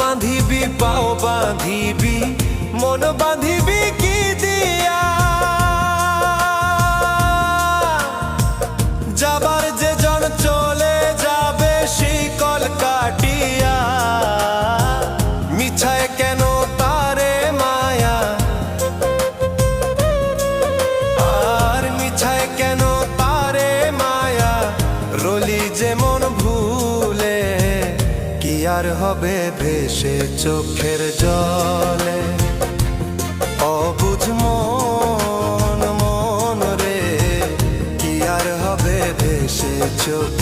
বাঁধিবি পাও বাঁধিবি মন বাঁধিবি কি দিয়া? যাবার যে জন চলে যাবে শিকল কাটিয়া, মিছায় কেন তারে মায়া, আর মিছায় কেন তারে মায়া, রলি যেমন ভুলে কি আর হবে ভেসে চোখের জলে। অবুঝ মন মন রে কি আর হবে ভেসে চোখ